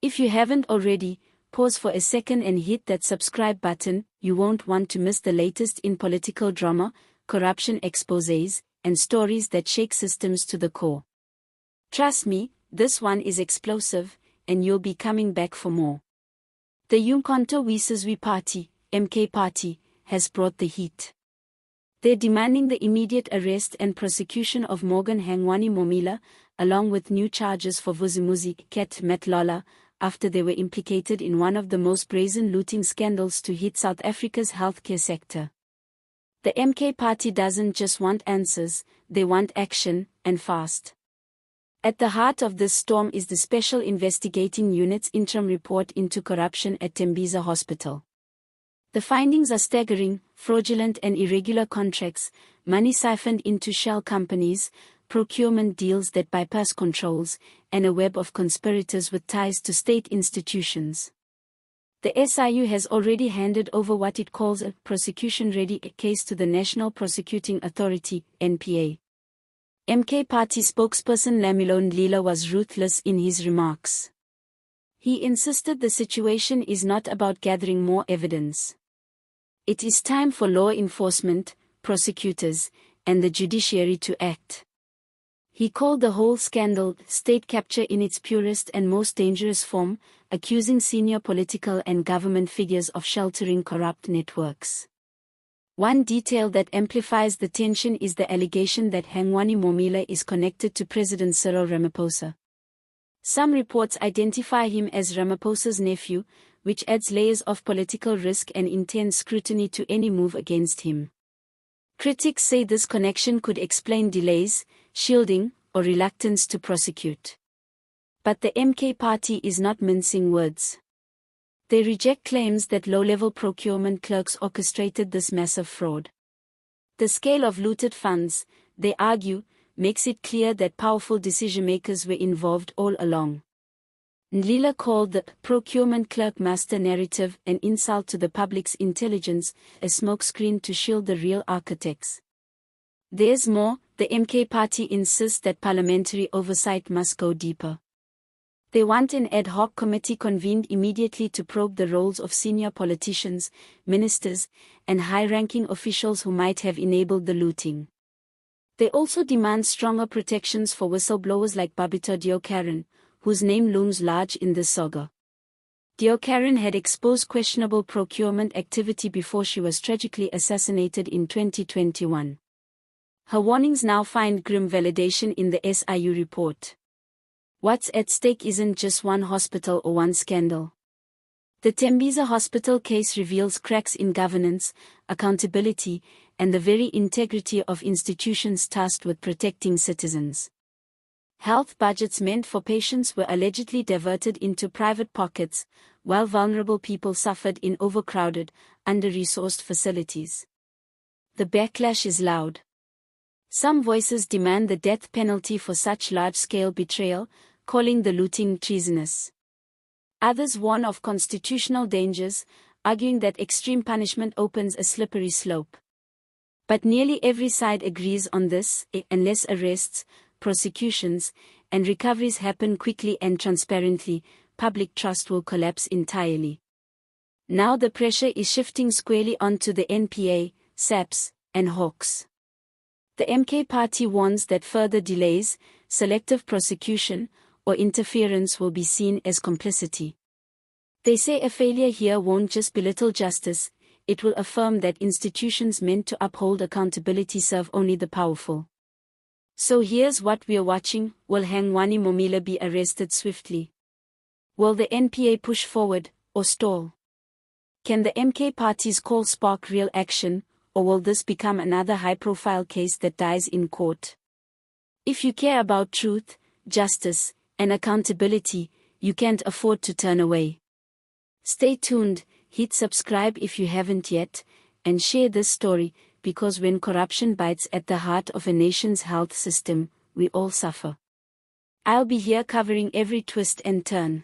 If you haven't already, pause for a second and hit that subscribe button. You won't want to miss the latest in political drama, corruption exposés, and stories that shake systems to the core. Trust me, this one is explosive, and you'll be coming back for more. The Umkhonto we Sizwe Party, MK Party, has brought the heat. They're demanding the immediate arrest and prosecution of Morgan Hangwani Maumela, along with new charges for Vuzimuzi Ket Matlola, after they were implicated in one of the most brazen looting scandals to hit South Africa's healthcare sector. The MK Party doesn't just want answers, they want action, and fast. At the heart of this storm is the Special Investigating Unit's interim report into corruption at Tembisa Hospital. The findings are staggering: fraudulent and irregular contracts, money siphoned into shell companies, procurement deals that bypass controls, and a web of conspirators with ties to state institutions. The SIU has already handed over what it calls a prosecution-ready case to the National Prosecuting Authority, NPA. MK Party spokesperson Lamilo Ndlila was ruthless in his remarks. He insisted the situation is not about gathering more evidence. It is time for law enforcement, prosecutors, and the judiciary to act. He called the whole scandal state capture in its purest and most dangerous form, accusing senior political and government figures of sheltering corrupt networks. One detail that amplifies the tension is the allegation that Hangwani Maumela is connected to President Cyril Ramaphosa. Some reports identify him as Ramaphosa's nephew, which adds layers of political risk and intense scrutiny to any move against him. Critics say this connection could explain delays, shielding, or reluctance to prosecute. But the MK Party is not mincing words. They reject claims that low-level procurement clerks orchestrated this massive fraud. The scale of looted funds, they argue, makes it clear that powerful decision-makers were involved all along. Ndlila called the procurement clerk master narrative an insult to the public's intelligence, a smokescreen to shield the real architects. There's more: the MK Party insists that parliamentary oversight must go deeper. They want an ad hoc committee convened immediately to probe the roles of senior politicians, ministers, and high-ranking officials who might have enabled the looting. They also demand stronger protections for whistleblowers like Babita Deokaran, whose name looms large in this saga. Deokaran had exposed questionable procurement activity before she was tragically assassinated in 2021. Her warnings now find grim validation in the SIU report. What's at stake isn't just one hospital or one scandal. The Tembisa Hospital case reveals cracks in governance, accountability, and the very integrity of institutions tasked with protecting citizens. Health budgets meant for patients were allegedly diverted into private pockets, while vulnerable people suffered in overcrowded, under-resourced facilities. The backlash is loud. Some voices demand the death penalty for such large-scale betrayal, calling the looting treasonous. Others warn of constitutional dangers, arguing that extreme punishment opens a slippery slope. But nearly every side agrees on this: unless arrests, prosecutions, and recoveries happen quickly and transparently, public trust will collapse entirely. Now the pressure is shifting squarely onto the NPA, SAPS, and Hawks. The MK Party warns that further delays, selective prosecution, or interference will be seen as complicity. They say a failure here won't just belittle justice, it will affirm that institutions meant to uphold accountability serve only the powerful. So here's what we're watching: will Hangwani Maumela be arrested swiftly? Will the NPA push forward, or stall? Can the MK Party's call spark real action, or will this become another high-profile case that dies in court? If you care about truth, justice, and accountability, you can't afford to turn away. Stay tuned, hit subscribe if you haven't yet, and share this story, because when corruption bites at the heart of a nation's health system, we all suffer. I'll be here covering every twist and turn.